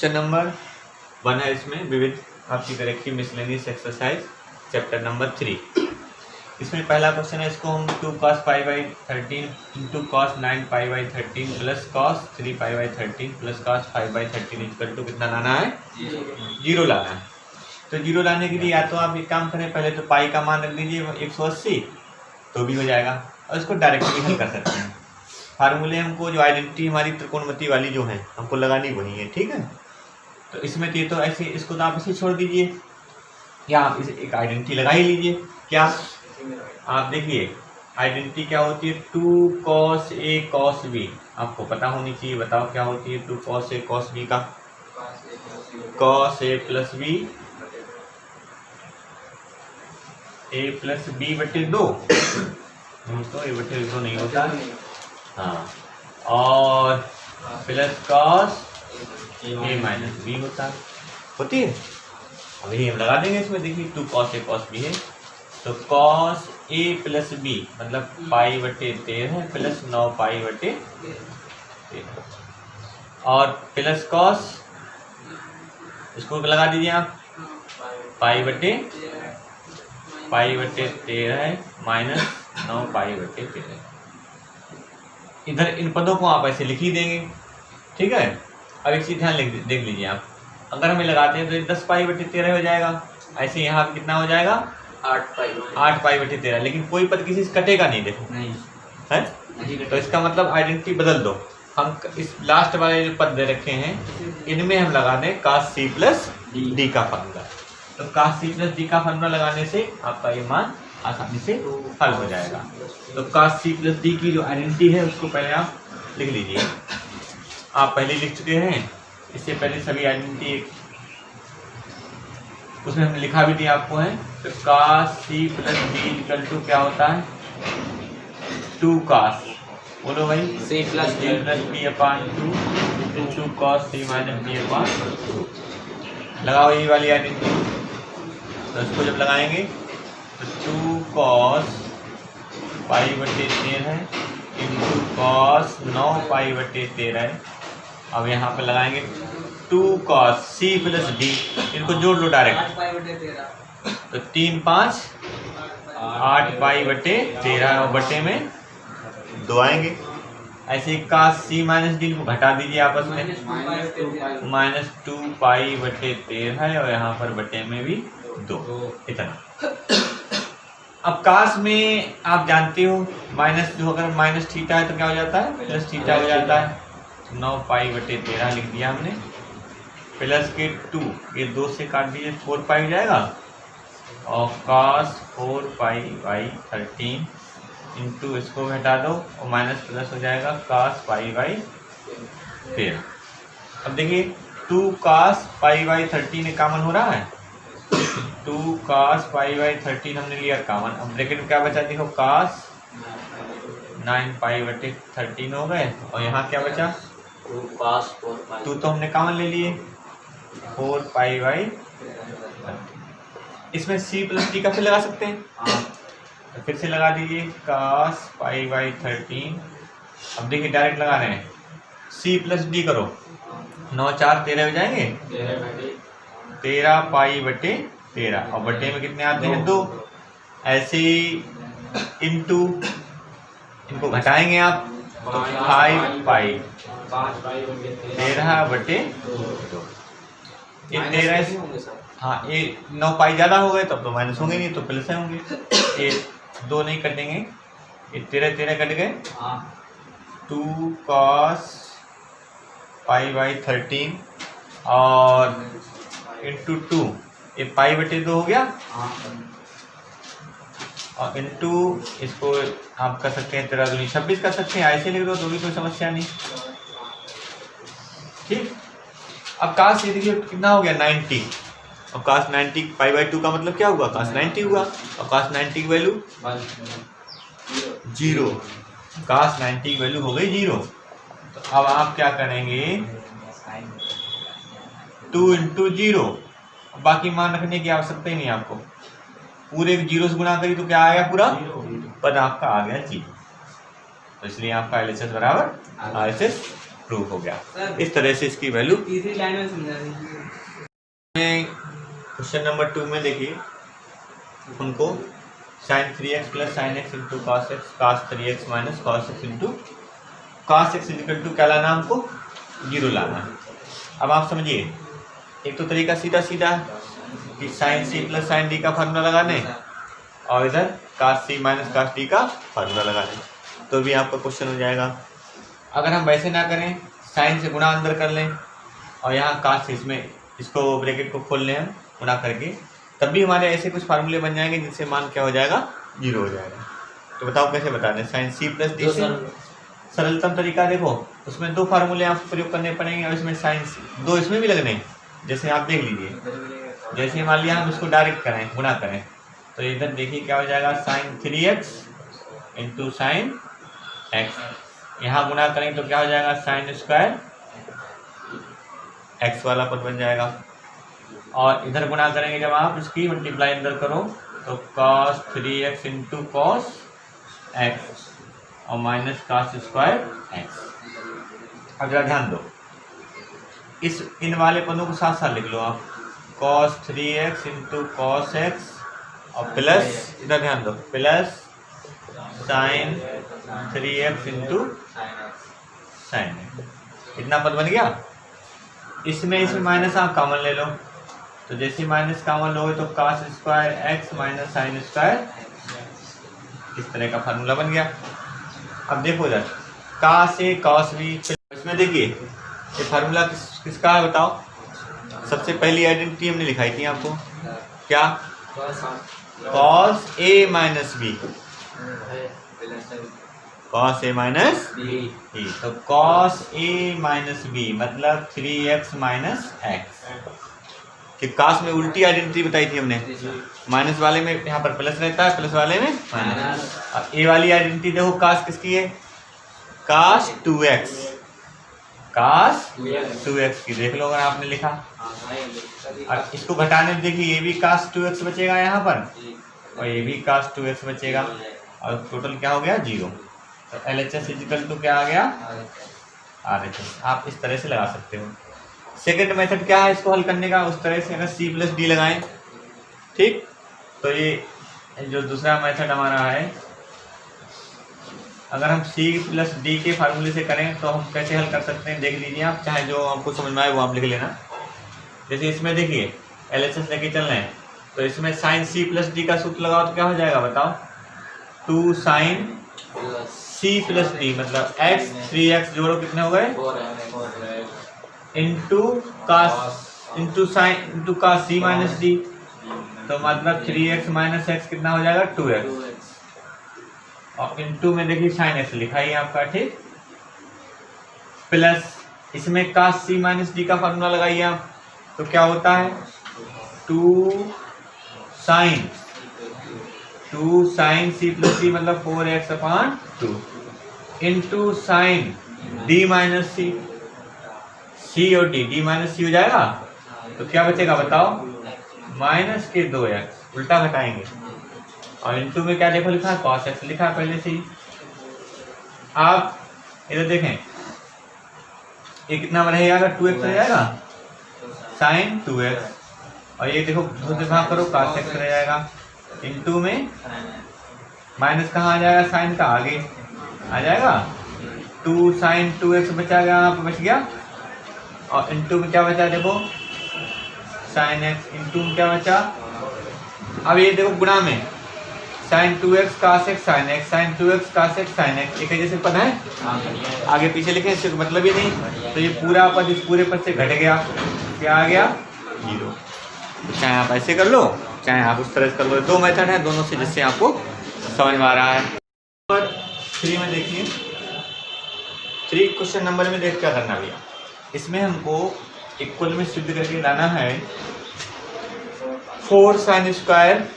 Question number 1 है इसमें विविध आपकी corrective miscellaneous exercise chapter number 3। इसमें पहला क्वेश्चन है, इसको हम 2 cos π/13 into cos 9π/13 plus cos 3π/13 plus cos 5/13 equal to कितना लाना है? 0 लाना है। तो 0 लाने के लिए या तो आप एक काम करें, पहले तो पाई का मान रख दीजिए 180 तो भी हो जाएगा, और इसको डायरेक्टली हल कर सकते हैं। फार्मूले हमको जो आइडेंटिटी हमारी त्रिकोणमिति वाली जो है हमको लगानी वही है, ठीक है। तो इसमें ये तो ऐसे, इसको तो आप इसे छोड़ दीजिए या आप इसे एक आइडेंटिटी लगा ही लीजिए। क्या आप देखिए आइडेंटिटी क्या होती है? 2 cos a cos b, आपको पता होनी चाहिए। बताओ क्या होती है 2 cos a cos b का? cos a plus b a plus b बटे 2, तो a बटे 2 नहीं होता, हाँ, और plus cos a minus b होती है। अब यही हम लगा देंगे इसमें। देखिए 2 cos a cos b है, तो cos a प्लस b मतलब π/13 प्लस 9π/13 और प्लस cos, इसको लगा दीजिए आप, π/13 है माइनस 9π/13। इधर इन पदों को आप ऐसे लिख ही देंगे, ठीक है। अब एक चीज ध्यान देख लीजिए आप, अगर हमें लगाते हैं तो 10π/13 हो जाएगा। ऐसे यहाँ पे कितना हो जाएगा? 8π/13। लेकिन कोई पद किसी से कटेगा नहीं, देखो नहीं है, तो इसका मतलब आइडेंटिटी बदल दो। हम इस लास्ट वाले जो पद दे रखे हैं इनमें हम लगा दें cos c प्लस d का फार्मूला। तो cos c प्लस d का फार्मूला लगाने से आपका ये मान आसानी से हल हो जाएगा। तो cos c प्लस d की जो आइडेंटिटी है उसको पहले आप लिख लीजिए। आप पहले लिख चुके हैं, इससे पहले सभी आइडेंटिटी उसमें हमने लिखा भी दिया आपको है। तो cos c plus d equal to क्या होता है? 2 cos, बोलो भाई, c plus b/2 into cos c minus b/2। लगाओ यही वाली आइडेंटिटी। तो इसको जब लगाएंगे तो 2 cos π/13 इंटू cos 9π/13 है। अब यहाँ पर लगाएंगे 2 cos c प्लस d, इनको जोड़ लो डायरेक्ट, तो 3 5 8π/13 और बटे में 2 आएंगे। ऐसे cos c माइनस d को घटा दीजिए आपस में, माइनस 2π/13 है और यहाँ पर बटे में भी 2, इतना। अब cos में आप जानते हो माइनस, जो अगर माइनस थीटा है तो क्या हो जाता है? प्लस थीटा हो जाता है। 9π/13 लिख दिया हमने, प्लस के 2, ये 2 से काट दीजिए 4π हो जाएगा, और cos 4π/13 इंटू इसको घटा दो और माइनस प्लस हो जाएगा cos π/13। अब देखिए 2 cos π/13 कॉमन हो रहा है, 2 cos π/13 हमने लिया कॉमन। अब ब्रैकेट में क्या बचा? देखो cos 9π/13 हो गए, और यहाँ क्या बचा? 2 तो हमने कॉमन ले लिए, 4π/13। इसमें c प्लस d का फिर लगा सकते हैं, तो फिर से लगा दीजिए cos π/13। अब देखिए डायरेक्ट लगा रहे हैं, c प्लस d करो, 9 4 13 हो जाएंगे, 13π/13 और बटे में कितने आते हैं? 2। ऐसे इंटू, इनको घटाएंगे आप तो 5π 13/2। ये 13, हाँ, ये 9π ज़्यादा हो गए तब तो माइनस होंगे नहीं, तो प्लस होंगे। ये 2 नहीं कटेंगे, ये 13 कट गए। 2 cos π/13 और इंटू 2, ये π/2 हो गया, और इंटू इसको आप कर सकते हैं 13 दूनी 26 कर सकते हैं, ऐसे लिख दो तो भी कोई समस्या नहीं, ठीक। अब cos ये देखिए कितना हो गया? 90। अब cos 90 π/2 का मतलब क्या हुआ? cos 90 हुआ, और cos 90 की वैल्यू 0, cos 90 की वैल्यू हो गई 0। तो अब आप क्या करेंगे? 2 इंटू 0, बाकी मान रखने की आवश्यकता ही नहीं आपको, पूरे 0 से गुणा करी तो क्या आएगा? पूरा पद आपका आ गया 0। तो इसलिए आपका LHS बराबर RHS प्रूव हो गया। इस तरह से इसकी वैल्यू तीसरी लाइन में समझा दीजिए। क्वेश्चन नंबर 2 में देखिए उनको sin 3x plus sine x into cos x cos 3x minus cos x into cos x equal to क्या लाना हमको 0 लाना है। अब आप समझिए एक तो तरीका सीधा सीधा कि sine C plus sine D का फार्मूला लगाने और इधर cos c minus cos d का फार्मूला लगाने, तो भी आपका क्वेश्चन हो जाएगा। अगर हम वैसे ना करें साइन से गुणा अंदर कर लें और यहाँ cos इसमें इसको ब्रैकेट को खोल लें हम गुणा करके, तब भी हमारे ऐसे कुछ फार्मूले बन जाएंगे जिनसे मान क्या हो जाएगा 0 हो जाएगा। तो बताओ कैसे बता दें। साइन सी प्लस डी से सरलतम तरीका देखो, उसमें 2 फार्मूले आपको प्रयोग करने पड़ेंगे और इसमें साइन सी 2 इसमें भी लगने, जैसे आप देख लीजिए। जैसे मान लिया हम इसको डायरेक्ट करें गुणा करें तो इधर देखिए क्या हो जाएगा sign 3x into sine x, यहाँ गुणा करेंगे तो क्या हो जाएगा साइन स्क्वायर एक्स वाला पद बन जाएगा। और इधर गुणा करेंगे जब आप इसकी मल्टीप्लाई अंदर करो तो cos 3x into cos x और माइनस cos स्क्वायर एक्स। अब जरा ध्यान दो इस इन वाले पदों को साथ साथ लिख लो आप, cos 3x into cos x और प्लस इधर ध्यान दो plus sign 3x into sine x. इतना पद बन गया। इसमें माइनस आप कॉमन ले लो, तो जैसे माइनस कॉमन लोगे तो cos square x minus sine square, इस तरह का फार्मूला बन गया। अब देखो इधर cos a cos b, इसमें देखिए ये फार्मूला किसका है बताओ। सबसे पहली आइडेंटिटी हमने लिखाई थी आपको, क्या cos a minus b, cos a minus b, तो cos a माइनस b मतलब 3x माइनस एक्स। कि cos में उल्टी आइडेंटिटी बताई थी हमने, माइनस वाले में यहाँ पर प्लस रहता है, प्लस वाले में माइनस। और ए वाली आइडेंटिटी देखो cos किसकी है, cos 2x, cos 2x की देख लो अगर आपने लिखा। और इसको घटाने देखिए ये भी cos 2x बचेगा यहाँ पर और ये भी cos 2x बचेगा और टोटल क्या हो गया 0। तो LHS इजिकल टू क्या आ गया RHS। आप इस तरह से लगा सकते हो। सेकंड मेथड क्या है इसको हल करने का, उस तरह से अगर C प्लस डी लगाएं, ठीक। तो ये जो दूसरा मेथड हमारा है, अगर हम C प्लस डी के फार्मूले से करें तो हम कैसे हल कर सकते हैं देख लीजिए आप, चाहे जो आपको समझ में आए वो आप लिख लेना। जैसे इसमें देखिए LHS लेके चल रहे हैं तो इसमें साइन C प्लस डी का सूत्र लगाओ तो क्या हो जाएगा बताओ, 2 साइन C प्लस डी मतलब x 3x जोड़ो कितने हो गए into cos into sine into cos C minus D, तो मतलब 3x माइनस एक्स कितना हो जाएगा 2x और इंटू में देखिए साइन एक्स लिखा ही आपका, ठीक। प्लस इसमें कास C माइनस डी का फार्मूला लगाइए आप तो क्या होता है 2 साइन C प्लस डी मतलब 4x upon 2 into sign D minus C और D माइनस C हो जाएगा तो क्या बचेगा बताओ माइनस के 2x, उल्टा घटाएंगे और इंटू में क्या देखो लिखा है cos x लिखा है पहले से ही। आप इधर देखें ये कितना रहेगा 2x रह जाएगा साइन 2x और ये देखो 2 से भाग करो cos x रह जाएगा, इंटू में माइनस कहाँ आ जाएगा साइन का आगे आ जाएगा 2 साइन 2x बचा गया यहाँ पर बच गया और इंटू में क्या बचा देखो साइन x, इंटू में क्या बचा। अब ये देखो गुणा में sine 2x cos x sine x sine 2x cos x sine x, एक जैसे पद है आगे पीछे लिखे इससे मतलब ही नहीं, तो ये पूरा पद इस पूरे पद से घट गया, क्या आ गया 0। चाहे आप ऐसे कर लो चाहे आप उस तरह से कर लो, 2 मेथड है दोनों से जिससे आपको समझ में आ रहा है। नंबर 3 में देखिए 3 क्वेश्चन नंबर में देख क्या करना भैया, इसमें हमको इक्वल में सिद्ध करके लाना है 4 साइन स्क्वायर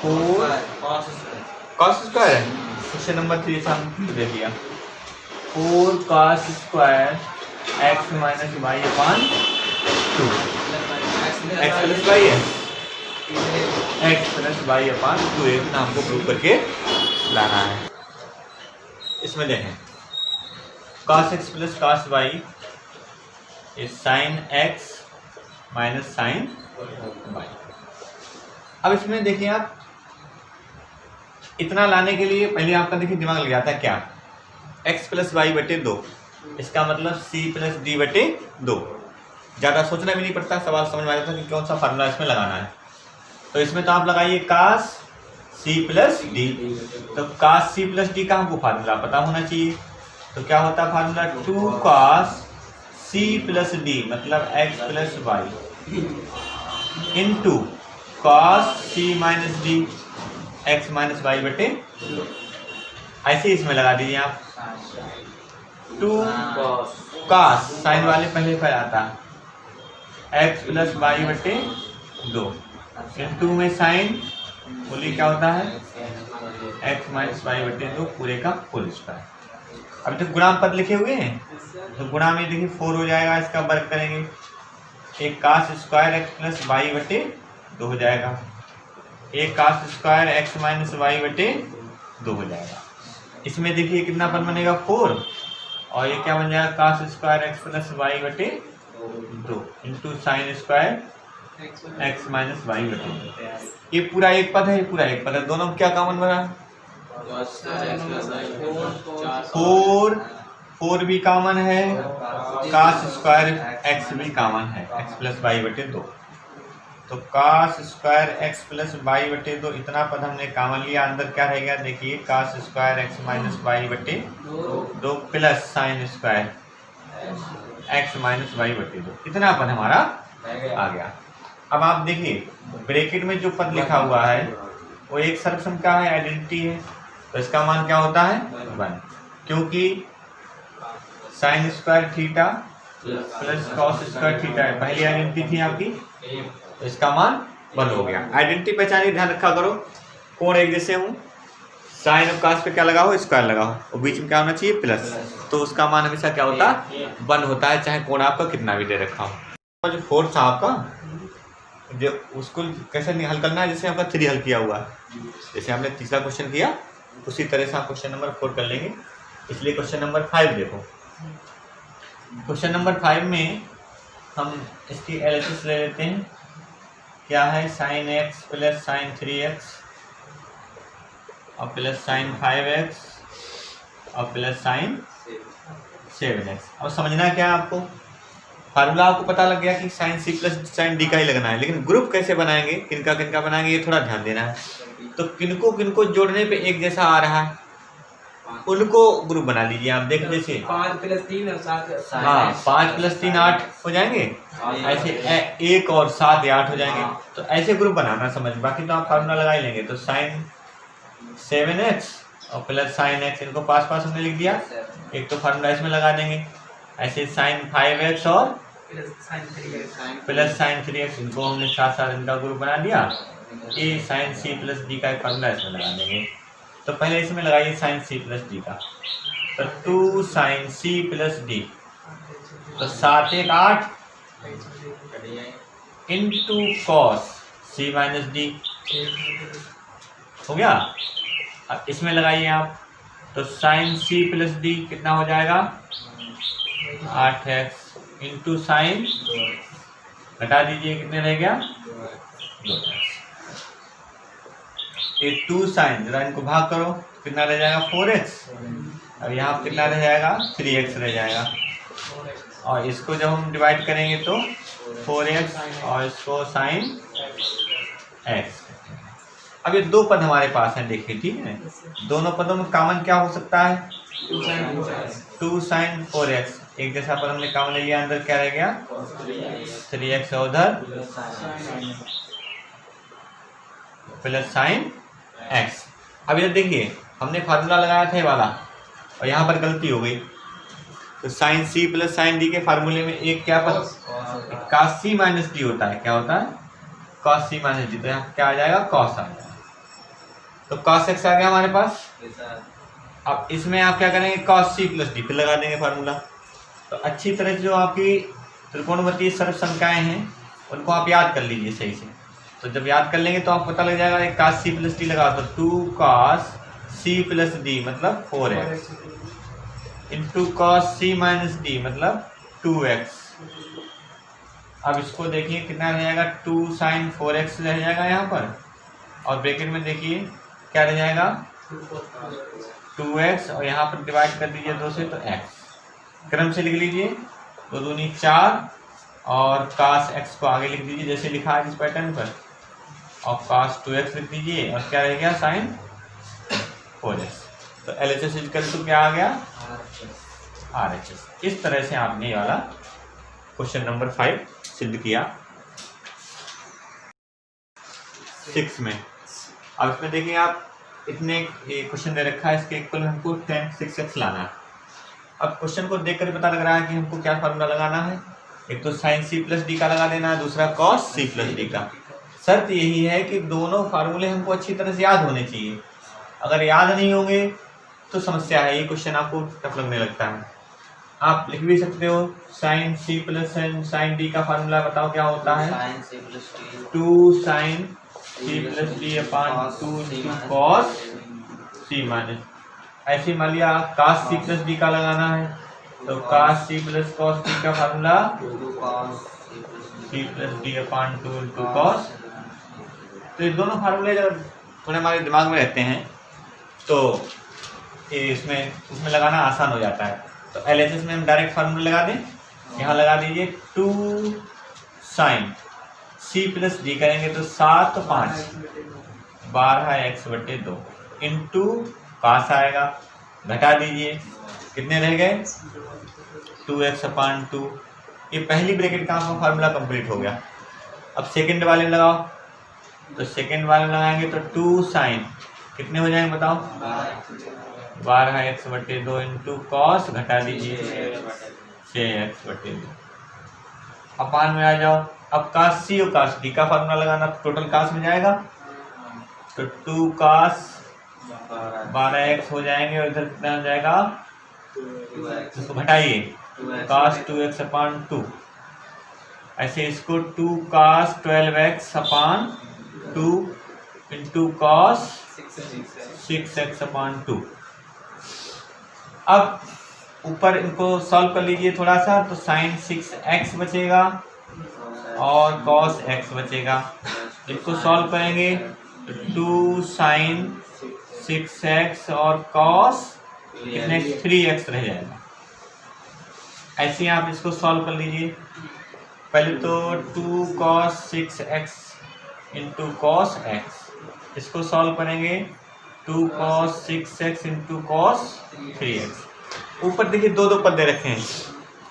4 कॉस स्क्वायर है। क्वेश्चन नंबर 3 से हम दे दिया 4 cos square x minus y upon 2, x plus y है एक्स प्लस वाई अपॉन 2, इतना हमको प्रूव करके लाना है। इसमें देखें cos x plus cos y is sin x minus sin y। अब इसमें देखिए आप, इतना लाने के लिए पहले आपका देखिए दिमाग लग जाता है क्या, x प्लस वाई बटे 2, इसका मतलब c प्लस डी बटे 2। ज़्यादा सोचना भी नहीं पड़ता, सवाल समझ में आ जाता है कि कौन सा फार्मूला इसमें लगाना है। तो इसमें तो आप लगाइए cos c प्लस डी, तो cos c प्लस डी का हमको फार्मूला पता होना चाहिए। तो क्या होता है formula, 2 cos c plus D मतलब x plus y into cos c minus D x minus y बटे 2। ऐसे इसमें लगा दीजिए आप 2 cos, साइन वाले पहले पर आता है x प्लस वाई बटे 2 इंटू में साइन बोलिए क्या होता है x माइनस वाई बटे 2 पूरे का होल स्क्वायर। अभी तो गुणा पद लिखे हुए हैं, तो गुणा में देखिए 4 हो जाएगा, इसका वर्ग करेंगे, एक cos square x plus y बटे 2 हो जाएगा, एक cos square x minus y बटे 2 हो जाएगा। इसमें देखिए कितना पद बनेगा 4, और ये क्या बन जाएगा cos square x plus y बटे 2 into sine square x minus y बटे 2। ये पूरा एक पद है, ये पूरा एक पद है, दोनों में क्या कॉमन बना, 4 भी कॉमन है, cos स्क्वायर x भी कॉमन है, x प्लस वाई बटे 2। तो cos square x plus y बटे 2 इतना पद हमने कॉमन लिया, अंदर क्या रहेगा देखिए cos square x minus y बटे 2 plus sine square x minus y बटे 2, इतना पद हमारा आ गया। अब आप देखिए ब्रैकेट में जो पद लिखा हुआ है वो एक सर्वसम का है, आइडेंटिटी है, तो इसका मान क्या होता है 1, क्योंकि sine square theta plus cos square theta है, पहली आइडेंटिटी थी आपकी, तो इसका मान 1 हो गया। आइडेंटिटी पहचानिए, ध्यान रखा करो, कोण एक जैसे हूँ, साइन और कॉस पे क्या लगाओ स्क्वायर लगाओ, और बीच में क्या होना चाहिए प्लस, तो उसका मान हमेशा क्या होता है 1 होता है, चाहे कोण आपका कितना भी दे रखा हो। जो 4 था आपका, जो उसको कैसे हल करना है, जैसे आपका 3 हल किया हुआ है, जैसे हमने तीसरा क्वेश्चन किया उसी तरह से आप क्वेश्चन नंबर 4 कर लेंगे। इसलिए क्वेश्चन नंबर 5 देखो, क्वेश्चन नंबर 5 में हम इसकी एलएचएस ले लेते हैं, क्या है sign x plus sign 3x और प्लस साइन 5x और प्लस साइन 7x। अब समझना क्या है आपको, फार्मूला आपको पता लग गया कि sine c plus sine d का ही लगना है, लेकिन ग्रुप कैसे बनाएंगे, किनका किनका बनाएंगे, ये थोड़ा ध्यान देना है। तो किनको किनको जोड़ने पे एक जैसा आ रहा है उनको ग्रुप बना लीजिए आप, देख जैसे 5 प्लस 3 और 7, हाँ 5 प्लस 3 8 हो जाएंगे, ऐसे 1 और 7 8 हो जाएंगे, तो ऐसे ग्रुप बनाना समझ, बाकी तो आप फार्मूला लगा ही लेंगे। तो साइन 7x और प्लस साइन x, इनको पास पास हमने लिख दिया, एक तो फार्मूला इसमें लगा देंगे, ऐसे साइन 5x और प्लस साइन 3x, इनको हमने साथ साथ इनका ग्रुप बना दिया, ये साइन c प्लस डी का एक फार्मूला इसमें लगा देंगे। तो पहले इसमें लगाइए साइन c प्लस डी का, तो 2 साइन c प्लस डी, तो 7 1 8 into cos c minus D हो गया। अब इसमें लगाइए आप, तो साइन c प्लस डी कितना हो जाएगा 8x इंटू साइन, घटा दीजिए कितने रह गया 2x, ये 2 साइन, जरा इनको भाग करो, कितना रह जाएगा 4x, अब यहाँ कितना रह जाएगा 3x रह जाएगा, और इसको जब हम डिवाइड करेंगे तो 4x और इसको साइन x। अब ये 2 पद हमारे पास हैं, देखिए ठीक है, दोनों पदों में कॉमन क्या हो सकता है 2 साइन 4x, एक जैसा पद हमने कॉमन ले लिया, अंदर क्या रह गया 3x और उधर प्लस साइन x। अब इधर देखिए हमने फार्मूला लगाया था ये वाला, और यहाँ पर गलती हो गई, तो sine c plus sine d के फार्मूले में एक क्या पद cos c माइनस डी होता है, क्या होता है cos c माइनस डी, तो यहाँ क्या आ जाएगा cos आ जाएगा, तो cos x आ गया हमारे पास। अब इसमें आप क्या करेंगे cos c प्लस डी फिर लगा देंगे फार्मूला। तो अच्छी तरह से जो आपकी त्रिकोणमितीय सर्वसंख्याएं हैं उनको आप याद कर लीजिए सही से, तो जब याद कर लेंगे तो आपको पता लग जाएगा, एक cos c प्लस डी लगा, तो 2 cos c प्लस डी मतलब 4x, इंटू कॉस सी माइनस डी मतलब 2x। अब इसको देखिए कितना रह जाएगा, 2 साइन 4x रह जाएगा यहाँ पर, और ब्रैकेट में देखिए क्या रह जाएगा 2x, और यहाँ पर डिवाइड कर दीजिए 2 से तो x। क्रम से लिख लीजिए, 2 दूनी 4 और cos x को आगे लिख दीजिए जैसे लिखा है इस पैटर्न पर, और cos 2x लिख दीजिए, और क्या रह गया sin 4x। तो LHS इक्वल टू क्या आ गया RHS। इस तरह से आपने ये वाला क्वेश्चन नंबर 5 सिद्ध किया 6 में। अब इसमें देखिए आप इतने क्वेश्चन दे रखा है, इसके इक्वल हमको tan 6x लाना है। अब क्वेश्चन को देखकर पता लग रहा है कि हमको क्या फार्मूला लगाना है, एक तो sin c प्लस डी का लगा देना है, दूसरा cos c प्लस डी का। शर्त यही है कि दोनों फार्मूले हमको अच्छी तरह से याद होने चाहिए, अगर याद नहीं होंगे तो समस्या है, ये क्वेश्चन आपको टफ लगने लगता है। आप लिख भी सकते हो sin c plus sin d का फार्मूला बताओ क्या होता है, 2 sin c प्लस डी अपान 2 इंटू कॉस c माइनस। ऐसे मान लिया cos c प्लस डी का लगाना है, तो cos c plus cos d का फार्मूला c प्लस डी अपान 2 इंटू कॉस। तो ये दोनों फार्मूले जब थोड़े हमारे दिमाग में रहते हैं तो इसमें उसमें लगाना आसान हो जाता है। तो LHS में हम डायरेक्ट फार्मूला लगा दें, यहाँ लगा दीजिए 2 साइन c प्लस डी करेंगे तो 7 5 12x/2 इंटू कास आएगा, घटा दीजिए कितने रह गए 2x/2। ये पहली ब्रैकेट का आपका फार्मूला कंप्लीट हो गया। अब सेकंड वाले में लगाओ, तो सेकंड वाले में लगाएंगे तो 2 साइन कितने हो जाएंगे बताओ 12x/2 इंटू कॉस, घटा दीजिए 6x/2। अपान में आ जाओ, अब कास सी और कास डी का फार्मूला लगाना, टोटल कास में जाएगा तो 2 कास 12x हो जाएंगे, और इधर कितना हो जाएगा इसको घटाइए कास 2x/2। ऐसे इसको 2 कास 12x/2 इंटू कॉस 6x/2। अब ऊपर इनको सॉल्व कर लीजिए थोड़ा सा, तो साइन 6x बचेगा और cos x बचेगा। इसको सॉल्व करेंगे तो 2 साइन 6x और cos कितने 3x रह जाएगा। ऐसे ही आप इसको सॉल्व कर लीजिए, पहले तो 2 cos 6x into cos x, इसको सॉल्व करेंगे 2 cos 6x into cos 3x। ऊपर देखिए दो पद दे रखे हैं,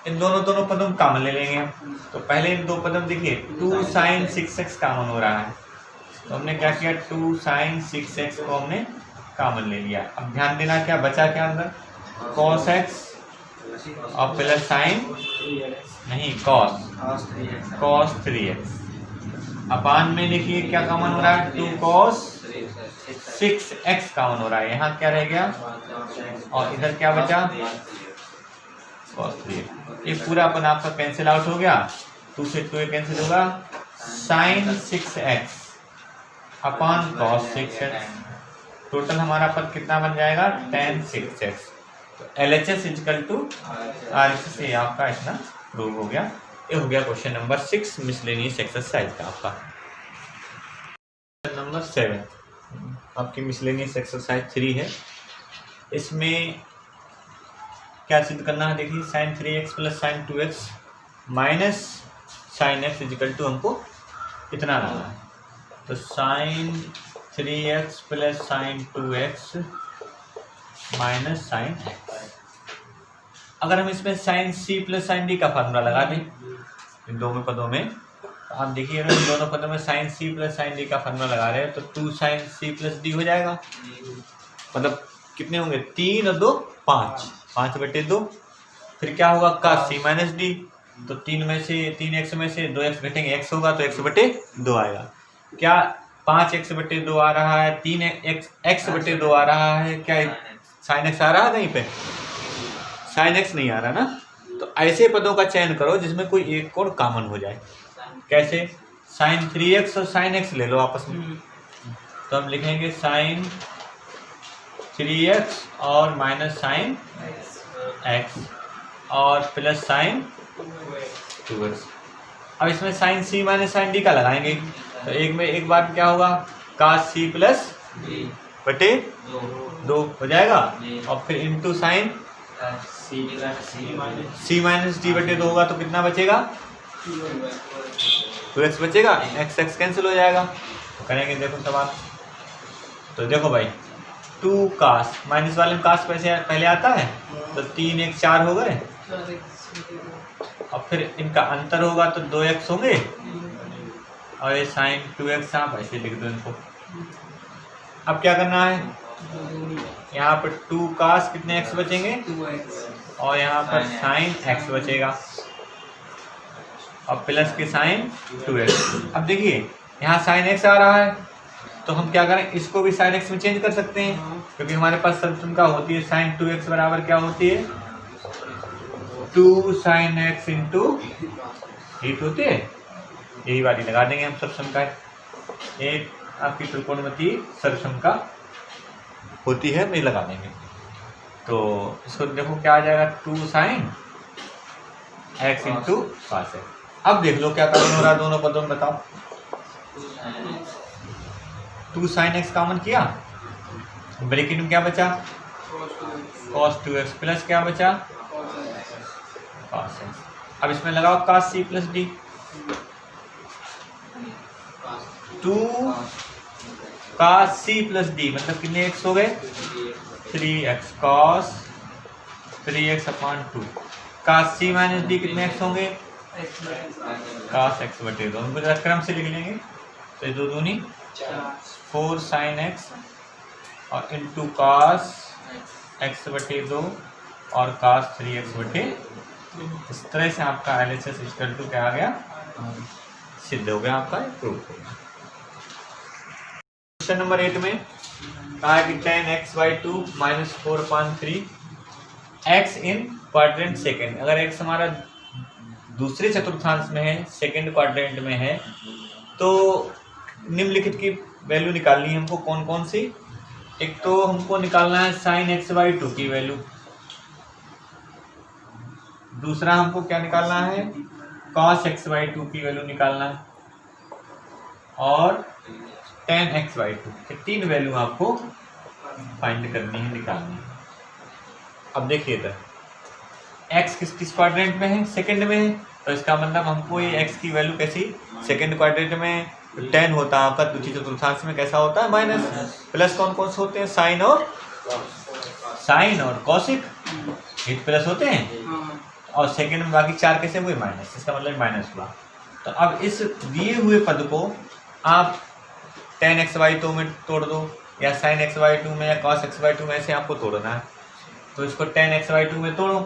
इन दोनों पदों में कॉमन ले लेंगे। तो पहले इन दो पदों में देखिए 2 साइन 6x कॉमन हो रहा है, तो हमने क्या किया 2 साइन 6x को हमने कॉमन ले लिया। अब ध्यान देना क्या बचा क्या अंदर cos x और प्लस साइन नहीं cos 3x। अपान में देखिए क्या कॉमन हो रहा है 2 cos 6x कॉमन हो रहा है, यहाँ क्या रह गया और इधर क्या बचा cos 3x। ये पूरा अपन आपका कैंसिल आउट हो गया, 2 से 2 कैंसिल होगा, साइन 6x अपान cos 6x। टोटल हमारा पद कितना बन जाएगा tan 6x। तो LHS इक्वल टू RHS से आपका इतना प्रूव हो गया। ये हो गया क्वेश्चन नंबर 6 मिसलेनियस एक्सरसाइज का आपका। क्वेश्चन नंबर 7 आपकी मिसलेनियस एक्सरसाइज 3 है। इसमें क्या सिद्ध करना है, देखिए sine 3x plus sine 2x minus sine x equal to हमको इतना लाना है। तो sine 3x plus sine 2x minus sine x। अगर हम इसमें sine c plus sine d का फार्मूला लगा दें इन दोनों पदों में, तो आप देखिए इन दोनों पदों में sine c plus sine d का फार्मूला लगा रहे हैं तो 2 साइन c प्लस d हो जाएगा। मतलब कितने होंगे 3 और 2 5, 5/2। फिर क्या होगा का c माइनस डी, तो 3 में से 3x में से 2x घटेंगे, x होगा तो x/2 आएगा। क्या 5x/2 आ रहा है, 3x/2 आ रहा है, क्या साइन x आ रहा है कहीं पे, साइन x नहीं आ रहा ना। तो ऐसे पदों का चयन करो जिसमें कोई एक कोण कॉमन हो जाए। कैसे, साइन 3x और साइन x ले लो आपस में, तो हम लिखेंगे साइन 3x और माइनस साइन एक्स और प्लस साइन 2x। अब इसमें साइन सी माइनस साइन डी का लगाएंगे, तो एक बार क्या होगा, cos c प्लस बटे 2 हो जाएगा, और फिर इंटू साइन सी माइनस डी बटे 2 होगा, तो कितना बचेगा, 2x बचेगा, x x कैंसिल हो जाएगा। तो करेंगे देखो सवाल, तो देखो भाई 2 cos माइनस वाले में cos पहले आता है, तो 3 1 4 हो गए, और फिर इनका अंतर होगा तो 2x होंगे, और ये साइन 2x आप ऐसे लिख दो इनको। अब क्या करना है, यहाँ पर 2 cos कितने x बचेंगे, और यहाँ पर साइन x बचेगा, और प्लस के साइन 2x। अब देखिए यहाँ साइन x आ रहा है, तो हम क्या करें, इसको भी साइन x में चेंज कर सकते हैं, क्योंकि हमारे पास सब्सम का होती है साइन 2x बराबर क्या होती है, 2 साइन x इंटू हीट होती है, यही वाली लगा देंगे हम सब्सम का। एक आपकी त्रिकोणमिति सब्सम का होती है, मैं लगा देंगे। तो इसको देखो क्या आ जाएगा, 2 sine x into cos x। अब देख लो क्या कॉमन हो रहा है दोनों पदों में, बताओ। 2 साइन x कॉमन किया, ब्रैकेट में क्या बचा, cos 2x प्लस क्या बचा, cos x। अब इसमें लगाओ cos c plus D, 2 cos c plus D मतलब कितने x हो गए, 3x cos 3x upon 2, cos c minus D कितने x होंगे, cos x बटे 2, उनको क्रम से लिख लेंगे, तो 2 दूनी 4 साइन x और इंटू cos x बटे 2 और cos 3x बटे, इस तरह से आपका LHS इक्वल टू क्या आ गया, सिद्ध हो गया, आपका प्रूफ हो गया। क्वेश्चन नंबर 8 में कहा है कि tan x/2 माइनस 4/3 x इन क्वाड्रेंट सेकेंड। अगर x हमारा दूसरे चतुर्थांश में है, सेकेंड क्वाड्रेंट में है, तो निम्नलिखित की वैल्यू निकालनी है हमको। कौन कौन सी, एक तो हमको निकालना है साइन x/2 की वैल्यू, दूसरा हमको क्या निकालना है, cos x/2 की वैल्यू निकालना है, और tan x/2, ये 3 वैल्यू आपको फाइंड करनी है, निकालनी है। अब देखिए इधर x किस क्वाड्रेंट में है, सेकंड में है, तो इसका मतलब हमको ये x की वैल्यू कैसी, सेकंड क्वाड्रेंट में tan होता है आपका, दूसरी चतुर्थांश में कैसा होता है, माइनस। प्लस कौन कौन से होते हैं, साइन और कॉसिक, ये प्लस होते हैं, और सेकंड में बाकी 4 कैसे हुए, माइनस, इसका मतलब माइनस हुआ। तो अब इस दिए हुए पद को आप tan x/2 में तोड़ दो, या sin x/2 में, या cos x/2 में, ऐसे आपको तोड़ना है। तो इसको tan x/2 में तोड़ो,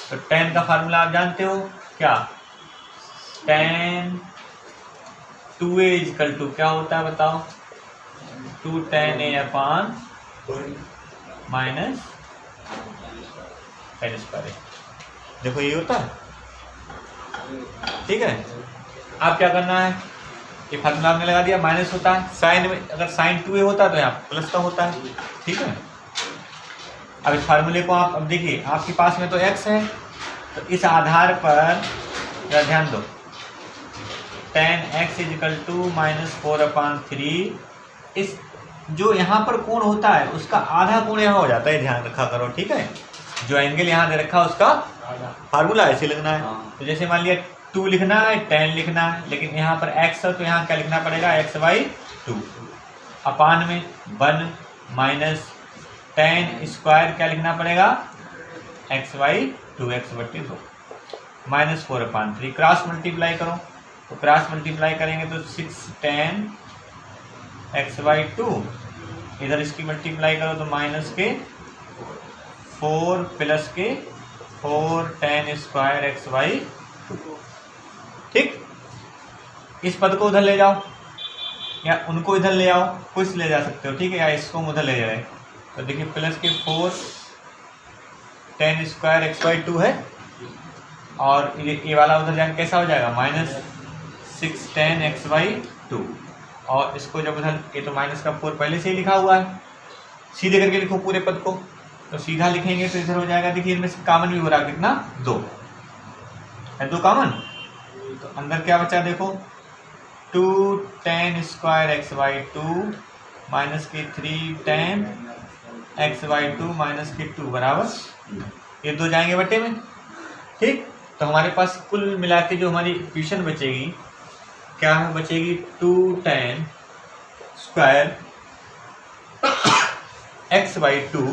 तो tan का फार्मूला आप जानते हो क्या, tan 2a इक्वल टू क्या होता है बताओ, 2 tan a upon minus n square. देखो ये होता है, ठीक है। आप क्या करना है, ये फार्मूला हमने लगा दिया, माइनस होता है, साइन में अगर साइन 2a होता है तो यहाँ प्लस का होता है, ठीक है। अब इस फार्मूले को आप, अब देखिए आपके पास में तो x है, तो इस आधार पर ध्यान दो, tan x equal to minus 4/3, इस जो यहाँ पर कोण होता है उसका आधा कोण यहाँ हो जाता है, ध्यान रखा करो, ठीक है। जो एंगल यहाँ दे रखा है उसका फार्मूला ऐसे लिखना है। तो जैसे मान लिया 2 लिखना है, tan लिखना है, लेकिन यहाँ पर x है तो यहाँ क्या लिखना पड़ेगा, x/2 अपान में 1 माइनस tan स्क्वायर क्या लिखना पड़ेगा, x/2 x/2 minus 4/3, cross multiply करो, तो क्रॉस मल्टीप्लाई करेंगे तो 6 tan x/2, इधर इसकी मल्टीप्लाई करो तो माइनस के 4 प्लस के 4 tan स्क्वायर x/2, ठीक। इस पद को उधर ले जाओ, या उनको इधर ले आओ, कुछ ले जा सकते हो, ठीक है, या इसको उधर ले जाए। तो देखिए प्लस के 4 tan स्क्वायर x/2 है, और ये वाला उधर जाके कैसा हो जाएगा, माइनस 6 tan x/2, और इसको जब उधर, ये तो माइनस का 4 पहले से ही लिखा हुआ है, सीधे करके लिखो पूरे पद को, तो सीधा लिखेंगे तो इधर हो जाएगा, देखिए इनमें से कॉमन भी हो रहा है कितना, 2 है, 2 कॉमन। तो अंदर क्या बचा देखो, 2 tan square x by 2 minus के 3 tan एक्स बाई 2 माइनस के 2 बराबर ये 2 जाएंगे बटे में। ठीक, तो हमारे पास कुल मिला के जो हमारी इक्वेशन बचेगी क्या है, बचेगी 2 tan स्क्वायर एक्स बाई 2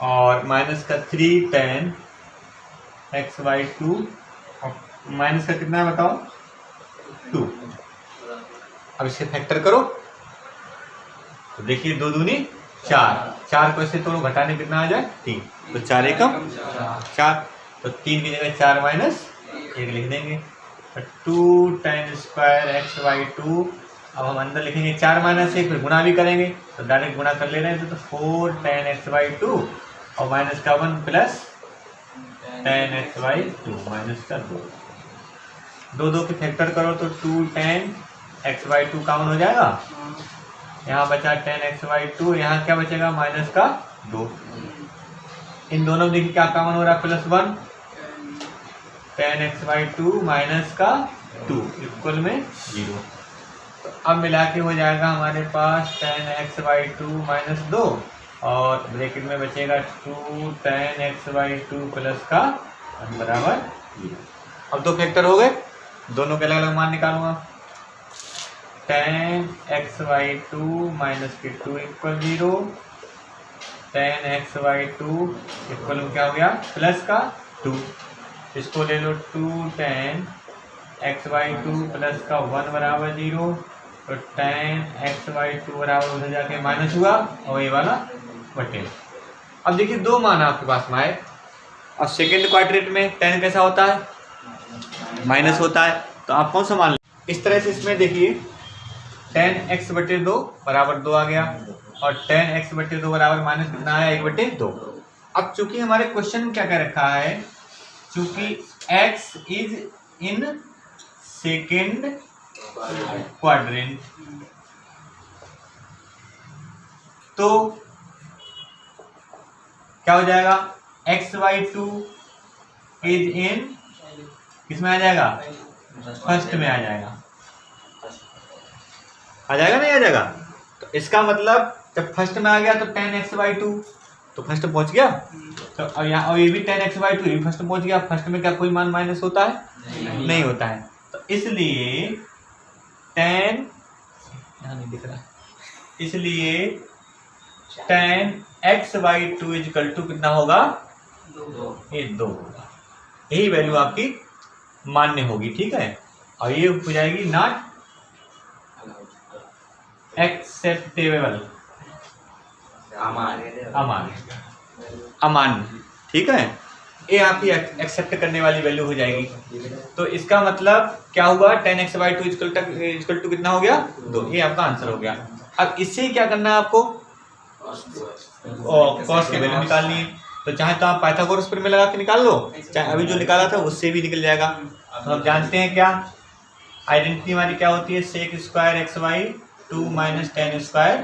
और माइनस का 3 tan एक्स बाई 2 और माइनस का कितना है बताओ, 2। अब इसे फैक्टर करो तो देखिए 2 दूनी 4, 4 को ऐसे तोड़ो घटाने कितना आ जाए 3, तो 4 एकम 4, तो 3 की जगह 4 माइनस 1 लिख देंगे। 2 tan स्क्वायर एक्स बाई 2, अब हम अंदर लिखेंगे 4 माइनस 1, फिर गुणा भी करेंगे तो डायरेक्ट गुणा कर ले रहे हैं, तो 4 tan एक्स बाई 2 और माइनस का 1 plus tan x by 2 minus का 2, 2 के फैक्टर करो तो 2 tan एक्स बाई 2 कॉमन हो जाएगा, यहाँ बचा tan एक्स बाई 2, यहाँ क्या बचेगा माइनस का 2, इन दोनों में देखिए क्या कॉमन हो रहा है, +1 tan एक्स बाई 2 माइनस का 2 इक्वल में 0। तो अब मिला के हो जाएगा हमारे पास tan एक्स बाई 2 माइनस 2 और ब्रैकेट में बचेगा 2 tan एक्स बाई 2 प्लस का 1 बराबर 0। अब 2 फैक्टर हो गए, दोनों के अलग अलग मान निकालूंगा। tan एक्स बाई 2 माइनस के 2 equal 0, tan x by 2 equal क्या हो गया प्लस का 2, इसको ले लो 2 tan एक्स बाई 2 प्लस का 1 बराबर 0, तो tan एक्स बाई 2 बराबर उधर जाके माइनस हुआ और ये वाला बटे। अब देखिए 2 मान आपके पास में आए और सेकेंड क्वाड्रेंट में tan कैसा होता है, माइनस होता है, तो आप कौन सा मान लें, इस तरह से इसमें देखिए tan x बटे 2 बराबर 2 आ गया और tan x बटे 2 बराबर माइनस कितना आया 1 बटे 2। अब चूंकि हमारे क्वेश्चन में क्या क्या रखा है, चूंकि x is in second quadrant, तो क्या हो जाएगा x बाई 2 इज इन किसमें आ जाएगा, फर्स्ट में आ जाएगा, नहीं आ जाएगा। तो इसका मतलब जब फर्स्ट में आ गया तो tan एक्स बाई 2 तो फर्स्ट पहुंच गया, तो और यहाँ और ये भी tan एक्स बाई 2 ये फर्स्ट पहुंच गया। फर्स्ट में क्या कोई मान माइनस होता है, नहीं होता है, तो इसलिए tan यहाँ नहीं दिख रहा, इसलिए tan x by 2 equal to कितना होगा, ये 2 होगा, यही वैल्यू आपकी मान्य होगी। ठीक है, और ये हो जाएगी नॉट एक्सेप्टेबल, अमान्य। ठीक है, ये आपकी एक्सेप्ट करने वाली वैल्यू हो जाएगी। तो इसका मतलब क्या हुआ, tan x by 2 equal to कितना हो गया 2, ये आपका आंसर हो गया। अब इससे क्या करना है आपको, कॉस की वैल्यू निकालनी है, तो चाहे तो आप पाइथागोरस पर में लगा के निकाल लो, चाहे अभी जो निकाला था उससे भी निकल जाएगा। तो हम जानते हैं क्या आइडेंटिटी हमारी क्या होती है, sec square x by 2 minus tan square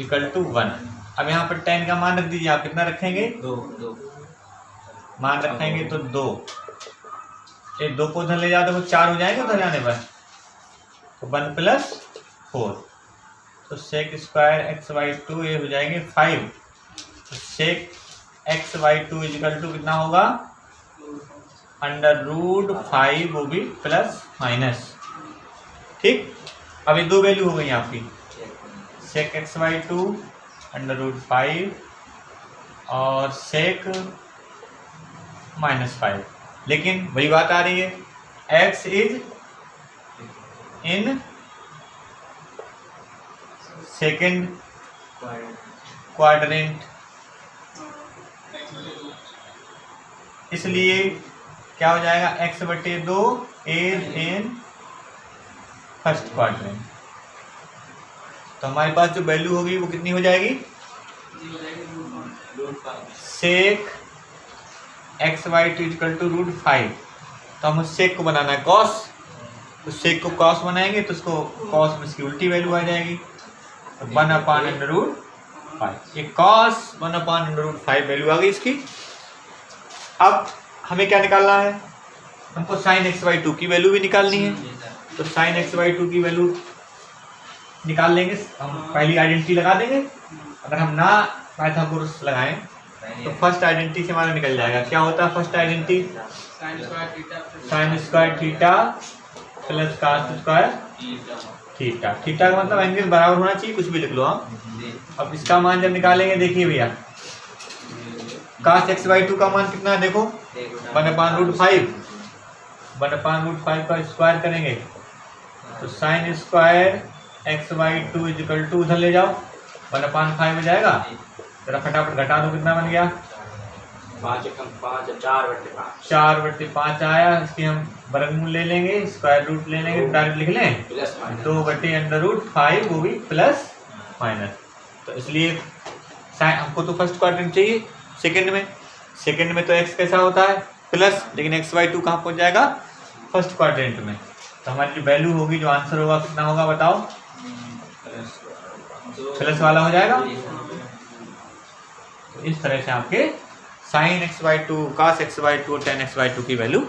equal to 1। अब यहाँ पर tan का मान रख दीजिए, आप कितना रखेंगे 2 मान रखेंगे तो 2, एक 2 को उधर ले जाओ तो 4 हो जाएंगे उधर जाने पर, तो 1 प्लस 4, तो सेक स्क्वायर एक्स बाई 2 ये हो जाएंगे 5, तो sec x by 2 equal to कितना होगा √5, वो भी प्लस माइनस। ठीक, अब ये 2 वैल्यू हो गई आपकी, सेक एक्स बाई 2 √5 और सेक -5, लेकिन वही बात आ रही है x is in second quadrant, इसलिए क्या हो जाएगा x बटे 2 इज इन फर्स्ट क्वाड्रेंट। तो हमारे पास जो वैल्यू होगी वो कितनी हो जाएगी, sec x by 2 equal to √5। तो हम उस सेक को बनाना है कॉस, तो सेक को कॉस बनाएंगे तो उसको कॉस में इसकी उल्टी वैल्यू आ जाएगी, तो 1/√5 5। ये कॉस 1/√5 वैल्यू आ गई इसकी। अब हमें क्या निकालना है, हमको साइन x/2 की वैल्यू भी निकालनी है। तो साइन x/2 की वैल्यू निकाल लेंगे, हम पहली आइडेंटिटी लगा देंगे। अगर हम ना पाइथागोरस लगाएं तो फर्स्ट आइडेंटिटी से हमारा निकल जाएगा। क्या होता है first identity, sine square theta plus cos square theta. Theta का मतलब एंगल बराबर होना चाहिए, कुछ भी लिख लो आप। अब इसका मान जब निकालेंगे, देखिए भैया cos x/2 का मान कितना है, देखो 1/√5। 1/√5 का स्क्वायर करेंगे तो sine square x/2 equal to उधर ले जाओ 1/5 हो जाएगा। जरा फटाफट घटा दो, कितना बन गया 4/5 आया। इसकी हम वर्गमूल ले लेंगे, स्क्वायर रूट ले लेंगे, डायरेक्ट लिख लें 2/√5, वो भी प्लस माइनस। तो इसलिए हमको तो फर्स्ट क्वाड्रेंट चाहिए। सेकंड में तो x कैसा होता है प्लस, लेकिन x/2 कहाँ पहुंच जाएगा फर्स्ट क्वाड्रेंट में। तो हमारी जो वैल्यू होगी, जो आंसर होगा कितना होगा बताओ, प्लस वाला हो जाएगा। तो इस तरह से आपके साइन x/2, cos x/2 और tan x/2 की वैल्यू